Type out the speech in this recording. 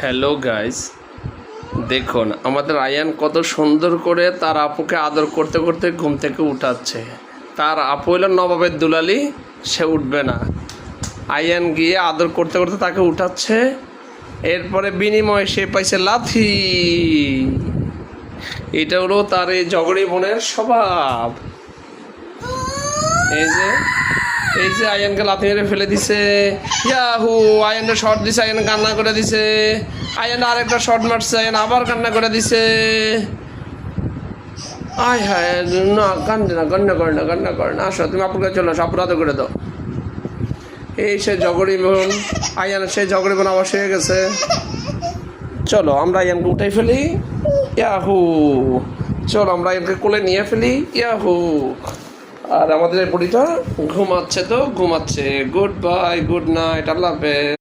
Hello guys, দেখুন আমাদের আয়ান কত সুন্দর করে তার আপুকে আদর করতে করতে ঘুম থেকে উঠাচ্ছে। তার আপু হলো নবাবের দুলালি, সে উঠবে না। আয়ান গিয়ে আদর করতে করতে তাকে উঠাচ্ছে। এরপরে বিনিময়ে সে পাইছে লাথি। এটা হলো তার এই জগড়ি বোনের স্বভাব। এই যে আয়ানকে লাথি মেরে ফেলে দিছে। ইয়াহু, আয়ানটা শর্ট দিছে, আয়ান কান্না করে দিছে। আয়ান আরেকটা শর্ট মারছে, আয়ান আবার কান্না করে দিছে। আয় হায়, না কান্দে না, কান্না করে না। আসো তুমি আপুর কাছে চলো, আপুর আদর করে দাও। এই সে জগড়ি বোন, আয়ান সেই জগড়ি বোন আবার হয়ে গেছে। চলো আমরা আয়ানকে উঠাই ফেলি। ইয়াহু, চলো আমরা আয়ানকে কোলে নিয়ে ফেলি। ইয়াহু, আর আমাদের এই বুড়িটা ঘুমাচ্ছে। গুড বাই, গুড নাইট, আল্লাহ হাফেজ।